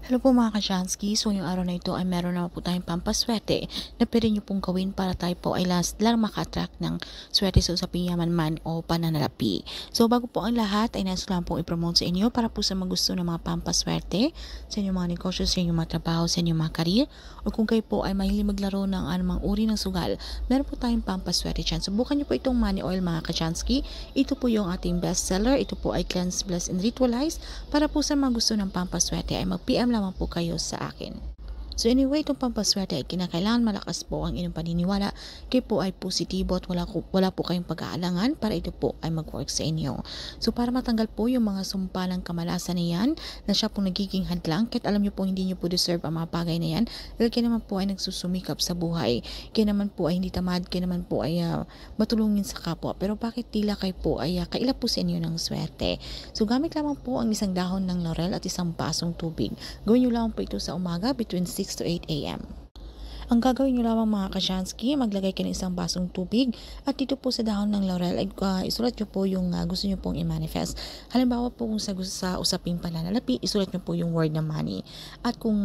Hello po mga ka-Jansky. So yung araw na ito ay meron naman po tayong pampaswerte na pwede nyo pong gawin para tayo po ay lang maka-attract ng swerte sa usaping yaman man o pananalapi. So bago po ang lahat ay nais lang pong i-promote sa inyo para po sa mga gusto ng mga pampaswerte sa inyong mga negosyo, sa inyong mga trabaho, sa inyong mga career, o kung kayo po ay mahilig maglaro ng anumang uri ng sugal, meron po tayong pampaswerte dyan. Subukan nyo po itong money oil mga ka-Jansky. Ito po yung ating bestseller. Ito po ay Cleanse, Bless, and Ritualize. Para po sa mga gusto ng pampaswerte ay mag-PM lamang po kayo sa akin. So anyway, itong pampaswerte ay kinakailangan malakas po ang inyong paniniwala. Kayo po ay positibo at wala po kayong pag-aalangan para ito po ay mag-work sa inyo. So para matanggal po yung mga sumpalang kamalasan na yan na siya po nagiging hadlang, kahit alam nyo po hindi nyo po deserve ang mga bagay na yan, dahil kayo naman po ay nagsusumikap sa buhay, kayo naman po ay hindi tamad, kayo naman po ay matulungin sa kapwa. Pero bakit tila kayo po ay kailap po sa inyo ng swerte? So gamit lamang po ang isang dahon ng laurel at isang basong tubig. Gawin nyo lamang po ito sa umaga between 6 to 8 a.m. Ang gagawin nyo lamang mga ka-Jansky, maglagay kayo ng isang basong tubig at dito po sa dahon ng laurel ay isulat nyo po yung gusto nyo pong i-manifest. Halimbawa po kung sa usaping pananalapi, isulat nyo po yung word na money. At kung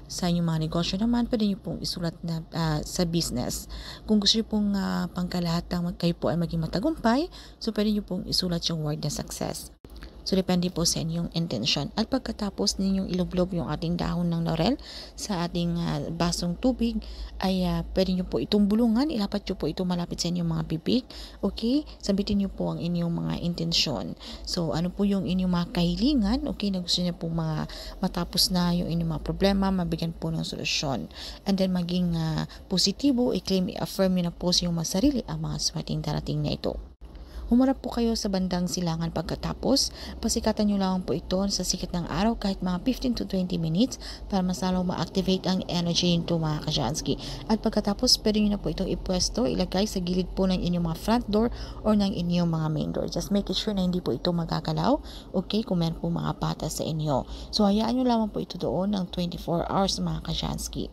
sa inyong mga negosyo naman, pwede nyo pong isulat na sa business. Kung gusto nyo pong pangkalahatang kayo po ay maging matagumpay, so pwede nyo pong isulat yung word na success. So, depende po sa inyong intention. At pagkatapos ninyong ilublob yung ating dahon ng laurel sa ating basong tubig, ay pwede nyo po itong bulungan. Ilapat nyo po ito malapit sa inyong mga bibig. Okay? Sabitin nyo po ang inyong mga intensyon. So, ano po yung inyong mga kahilingan? Okay? Na gusto nyo po matapos na yung inyong mga problema, mabigyan po ng solusyon. And then, maging positibo, i-claim, i-affirm nyo na po sa inyong mga sarili ang mga swerteng darating na ito. Humarap po kayo sa bandang silangan pagkatapos. Pasikatan nyo lang po ito sa sikat ng araw kahit mga 15 to 20 minutes para mas lalong ma-activate ang energy nito mga ka-Jansky. At pagkatapos, pwede nyo na po itong ipwesto, ilagay sa gilid po ng inyong mga front door or ng inyong mga main door. Just make sure na hindi po ito magagalaw. Okay, kung meron po mga patas sa inyo. So, hayaan nyo lamang po ito doon ng 24 hours mga ka-Jansky.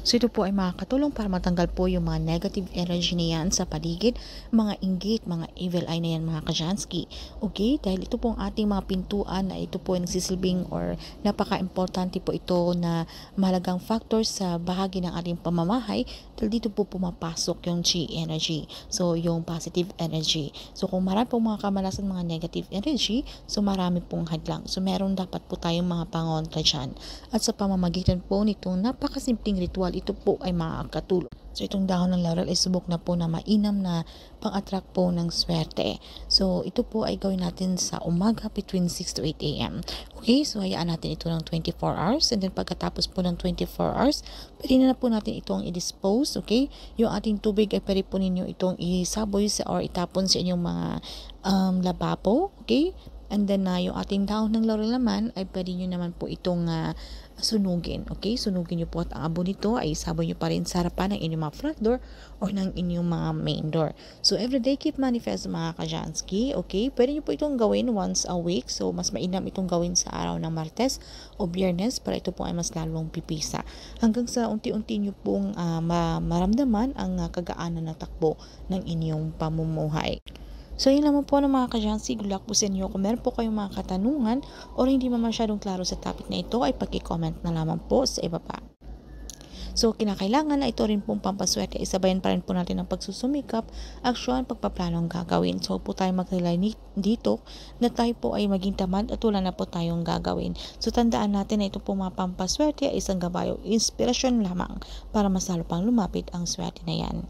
So ito po ay makakatulong para matanggal po yung mga negative energy na yan sa paligid, mga inggit, mga evil eye na yan mga ka-Jansky. Okay? Dahil ito po ang ating mga pintuan na ito po ay nagsisilbing or napaka-importante po ito na mahalagang factor sa bahagi ng ating pamamahay dahil dito po pumapasok yung chi energy. So yung positive energy. So kung marami pong mga kamalasan, mga negative energy, so marami pong hadlang. So meron dapat po tayong mga pangontra dyan. At sa pamamagitan po nitong napakasimpleng ritual, ito po ay makakatulong. So itong dahon ng laurel ay subok na po na mainam na pang-attract po ng swerte. So ito po ay gawin natin sa umaga between 6 to 8 a.m. Okay, so hayaan natin ito ng 24 hours and then pagkatapos po ng 24 hours, pwede na po natin itong i-dispose. Okay, yung ating tubig ay pwede po ninyo itong isaboy or itapon sa inyong mga lababo. Okay, and then yung ating dahon ng laurel naman ay pwede nyo naman po itong sunugin. Okay? Sunugin nyo po at ang abo nito ay isaboy nyo pa rin sa harapan ng inyong mga front door or ng inyong mga main door. So, everyday keep manifest mga ka-Jansky. Okay? Pwede nyo po itong gawin once a week. So, mas mainam itong gawin sa araw ng Martes o Biyernes para ito po ay mas lalong pipisa. Hanggang sa unti-unti nyo pong maramdaman ang kagaanan ng takbo ng inyong pamumuhay. So, yun naman po ng mga ka-Jansky. Good luck po sa inyo. Kung meron po kayong mga katanungan o hindi man masyadong klaro sa topic na ito, ay pag-comment na lamang po sa ibaba. So, kinakailangan na ito rin pong pampaswerte. Isabayan pa rin po natin ang pagsusumikap, aksyon, pagpaplanong gagawin. So, po tayo mag-rely dito na tayo po ay maging tamad at wala na po tayong gagawin. So, tandaan natin na ito po mga pampaswerte ay isang gabayo, inspirasyon lamang para mas lalo pang lumapit ang swerte na yan.